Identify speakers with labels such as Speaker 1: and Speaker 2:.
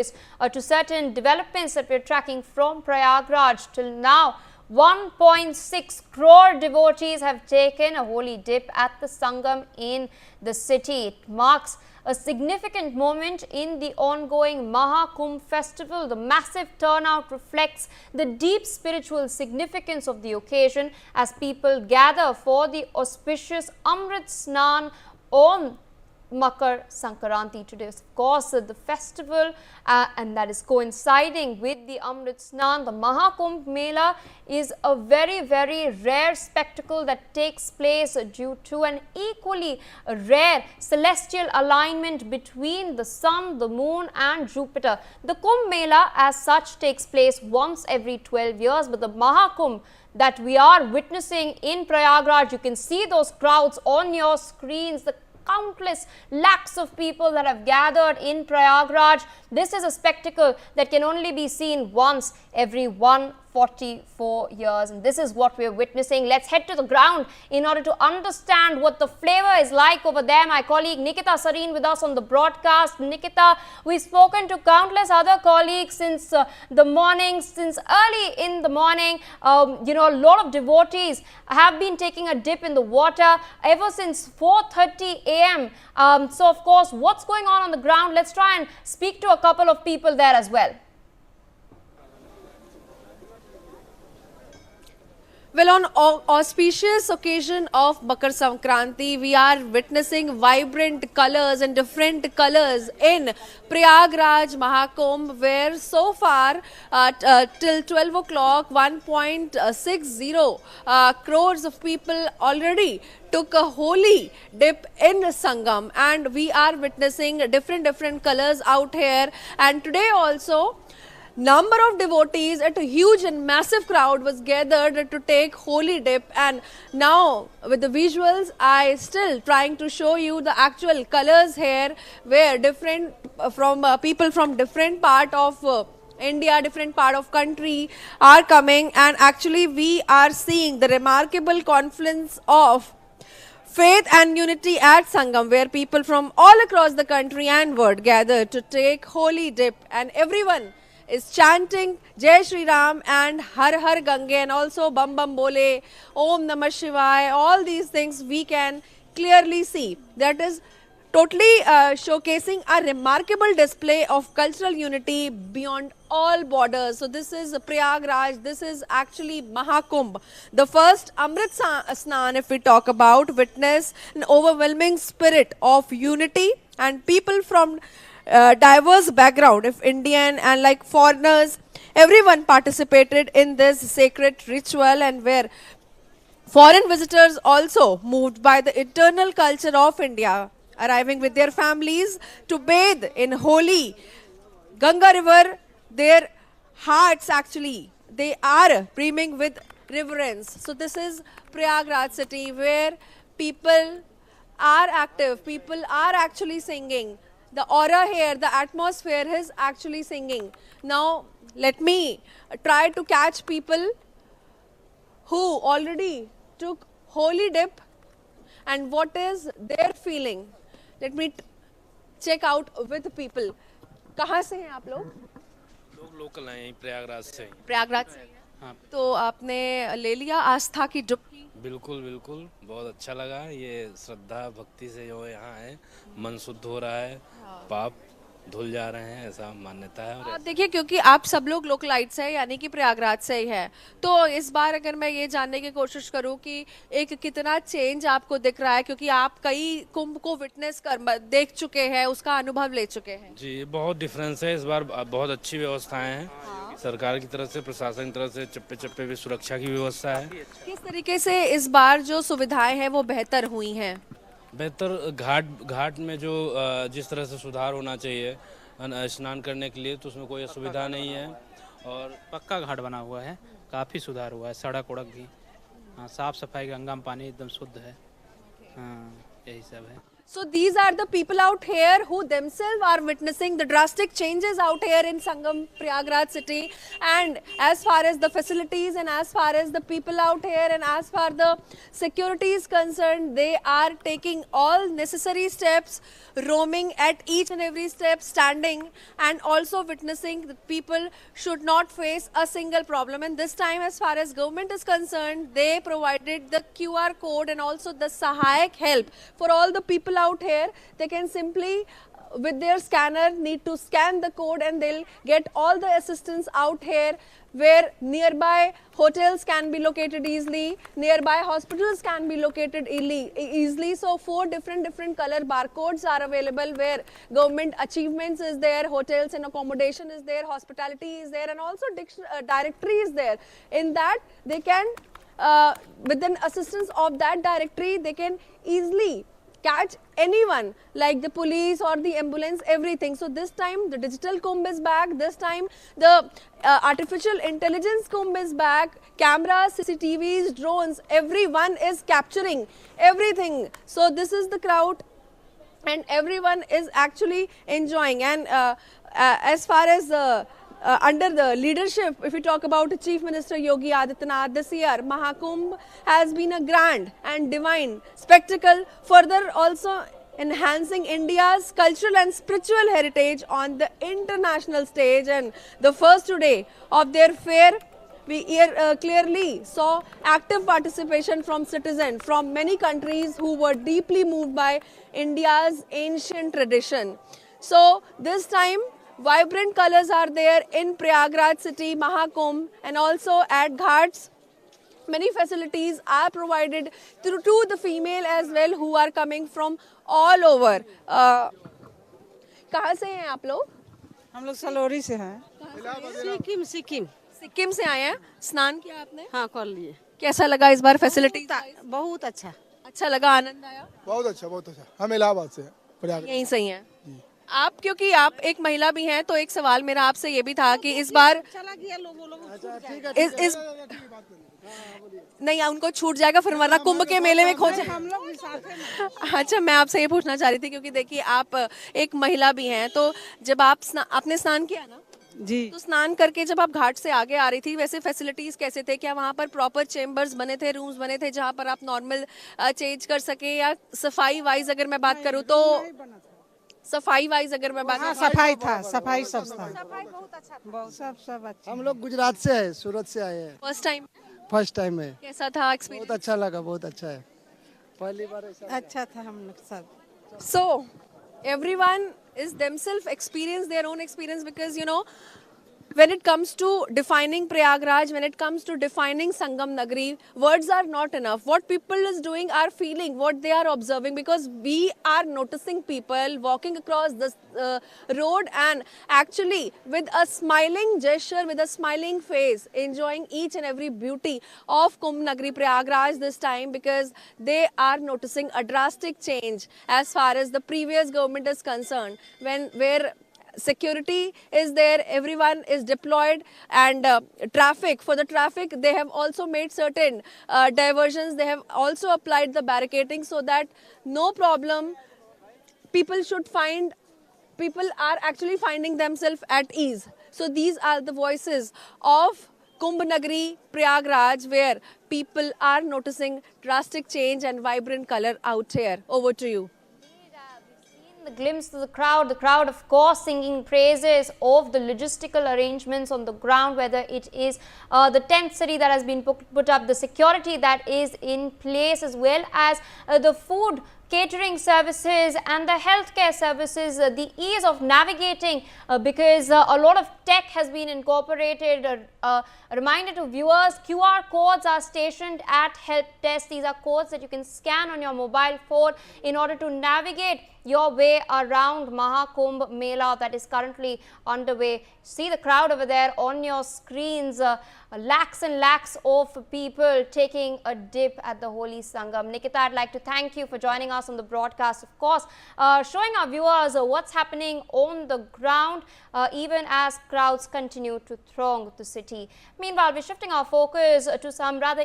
Speaker 1: To certain developments that we're tracking from Prayagraj till now. 1.6 crore devotees have taken a holy dip at the Sangam in the city. It marks a significant moment in the ongoing Mahakumbh festival. The massive turnout reflects the deep spiritual significance of the occasion as people gather for the auspicious Amrit Snan on Makar Sankranti. Today is of course the festival and that is coinciding with the Amrit Snan. The Mahakumbh Mela is a very rare spectacle that takes place due to an equally rare celestial alignment between the sun, the moon and Jupiter. The Kumbh Mela as such takes place once every 12 years, but the Mahakumbh that we are witnessing in Prayagraj, you can see those crowds on your screens, the countless lakhs of people that have gathered in Prayagraj. This is a spectacle that can only be seen once every 144 years, and this is what we are witnessing. Let's head to the ground in order to understand what the flavor is like over there. My colleague Nikita Sareen with us on the broadcast. Nikita, we've spoken to countless other colleagues since the morning, since early in the morning. You know, a lot of devotees have been taking a dip in the water ever since 4:30 a.m. So of course, what's going on the ground? Let's try and speak to a couple of people there as well.
Speaker 2: Well, on auspicious occasion of Makar Sankranti, we are witnessing vibrant colors and different colors in Prayagraj Mahakumbh, where so far till 12 o'clock 1.60 crores of people already took a holy dip in Sangam, and we are witnessing different colors out here. And today also number of devotees at a huge and massive crowd was gathered to take holy dip. And now with the visuals, I still trying to show you the actual colors here, where different from people from different part of India, different part of country are coming, and actually we are seeing the remarkable confluence of faith and unity at Sangam, where people from all across the country and world gather to take holy dip, and everyone is chanting Jai Shri Ram and Har Har Gange, and also Bam Bam Bole, Om Namah Shivaya. All these things we can clearly see. That is totally showcasing a remarkable display of cultural unity beyond all borders. So this is Prayagraj, this is actually Mahakumbh. The first Amrit Snan, if we talk about, witness an overwhelming spirit of unity, and people from diverse background, if Indian and like foreigners, everyone participated in this sacred ritual, and where foreign visitors also moved by the eternal culture of India, arriving with their families to bathe in holy Ganga river. Their hearts actually, they are brimming with reverence. So this is Prayagraj city, where people are active, people are actually singing. The aura here, the atmosphere is actually singing. Now let me try to catch people who already took holy dip and what is their feeling. Let me check out with people. कहाँ से हैं आप लोग?
Speaker 3: Local हैं, प्रयागराज से।
Speaker 2: प्रयागराज से। हाँ। तो आपने ले लिया आस्था की डुबकी?
Speaker 3: बिल्कुल बहुत अच्छा लगा। ये श्रद्धा भक्ति से जो यहाँ है, मन शुद्ध हो रहा है, पाप धुल जा रहे हैं, ऐसा मान्यता है।
Speaker 2: देखिए, क्योंकि आप सब लोग लोकलाइट्स हैं, यानी कि प्रयागराज से ही है, तो इस बार अगर मैं ये जानने की कोशिश करूं कि एक कितना चेंज आपको दिख रहा है, क्योंकि आप कई कुंभ को विटनेस कर देख चुके हैं, उसका अनुभव ले चुके हैं।
Speaker 3: जी, बहुत डिफरेंस है। इस बार बहुत अच्छी व्यवस्थाएं हैं, सरकार की तरफ से, प्रशासन की तरफ से चप्पे चप्पे पे सुरक्षा की व्यवस्था है।
Speaker 2: किस तरीके से इस बार जो सुविधाएं हैं वो बेहतर हुई हैं?
Speaker 3: बेहतर घाट में जो जिस तरह से सुधार होना चाहिए स्नान करने के लिए, तो उसमें कोई असुविधा नहीं है, और
Speaker 4: पक्का घाट बना हुआ है, काफ़ी सुधार हुआ है, सड़क उड़क भी, हाँ, साफ सफाई, गंगा में पानी एकदम शुद्ध है, हाँ, यही सब है।
Speaker 2: So these are the people out here who themselves are witnessing the drastic changes out here in Sangam, Prayagraj city. And as far as the facilities and as far as the people out here and as far the security is concerned, they are taking all necessary steps, roaming at each and every step, standing and also witnessing that people should not face a single problem. And this time, as far as government is concerned, they provided the QR code and also the Sahayak help for all the people out here. They can simply with their scanner need to scan the code and they'll get all the assistance out here, where nearby hotels can be located easily, nearby hospitals can be located easily. So 4 different color barcodes are available, where government achievements is there, hotels and accommodation is there, hospitality is there, and also directory is there. In that they can with the assistance of that directory, they can easily catch anyone like the police or the ambulance, everything. So this time the digital Kumbh is back, this time the artificial intelligence Kumbh is back, cameras, CCTVs, drones, everyone is capturing everything. So this is the crowd and everyone is actually enjoying. And as far as under the leadership, if we talk about Chief Minister Yogi Adityanath, this year Mahakumbh has been a grand and divine spectacle, further also enhancing India's cultural and spiritual heritage on the international stage. And the first day of their fair, we clearly saw active participation from citizens from many countries who were deeply moved by India's ancient tradition. So this time, vibrant colors are there in Prayagraj city, Mahakumbh, and also at Ghats. Many facilities are provided to the female as well, who are coming from all over. कहाँ से हैं आप लोग?
Speaker 5: हम लोग सलोरी से हैं। सिक्किम सिक्किम
Speaker 2: सिक्किम से आए हैं। स्नान किया आपने?
Speaker 5: हाँ कर लिए।
Speaker 2: कैसा लगा इस बार फैसिलिटी?
Speaker 5: बहुत अच्छा।
Speaker 2: अच्छा लगा, आनंद आया?
Speaker 6: बहुत अच्छा बहुत अच्छा। हम इलाहाबाद से हैं।
Speaker 2: यहीं सही है आप, क्योंकि आप एक महिला भी हैं, तो एक सवाल मेरा आपसे ये भी था कि इस बार
Speaker 5: चला गया लोग
Speaker 2: इस नहीं, उनको छूट जाएगा फिर, वरना कुंभ के मेले में खो जाए।
Speaker 5: हम लोग भी साथ हैं।
Speaker 2: अच्छा, मैं आपसे ये पूछना चाह रही थी, क्योंकि देखिए आप एक महिला भी हैं, तो जब आप आपने स्नान किया ना
Speaker 5: जी,
Speaker 2: तो स्नान करके जब आप घाट से आगे आ रही थी, वैसे फैसिलिटीज कैसे थे? क्या वहाँ पर प्रॉपर चेम्बर्स बने थे, रूम्स बने थे जहाँ पर आप नॉर्मल चेंज कर सके? या सफाई वाइज अगर मैं बात करूँ तो सफाई वाइज अगर मैं बात
Speaker 5: हाँ सफाई था, सफाई सब था,
Speaker 2: सफाई बहुत अच्छा था।
Speaker 5: सब अच्छा।
Speaker 6: हम लोग गुजरात से है, सूरत से आए हैं।
Speaker 2: फर्स्ट टाइम
Speaker 6: है।
Speaker 2: कैसा था एक्सपीरियंस?
Speaker 6: बहुत अच्छा लगा, बहुत अच्छा है। पहली बार ऐसा
Speaker 5: अच्छा था हम लोग सब।
Speaker 2: So everyone is themselves experience their own experience, because you know, when it comes to defining Prayagraj, when it comes to defining Sangam Nagari, words are not enough. What people is doing are feeling what they are observing, because we are noticing people walking across this road and actually with a smiling gesture, with a smiling face, enjoying each and every beauty of Kumbh Nagari Prayagraj this time, because they are noticing a drastic change as far as the previous government is concerned, where security is there, everyone is deployed, and for the traffic they have also made certain diversions, they have also applied the barricading, so that no problem, people are actually finding themselves at ease. So these are the voices of Kumbh Nagari Prayagraj, where people are noticing drastic change and vibrant color out here. Over to you.
Speaker 1: The glimpse of the crowd of course singing praises of the logistical arrangements on the ground, whether it is the tent city that has been put up, the security that is in place, as well as the food catering services and the healthcare services, the ease of navigating, because a lot of tech has been incorporated. A reminder to viewers, QR codes are stationed at help desk. These are codes that you can scan on your mobile phone in order to navigate your way around Mahakumbh Mela that is currently underway. See the crowd over there on your screens, lakhs and lakhs of people taking a dip at the Holy Sangam. Nikita, I'd like to thank you for joining us on the broadcast, of course, showing our viewers what's happening on the ground, even as crowds continue to throng the city. Meanwhile, we're shifting our focus to some rather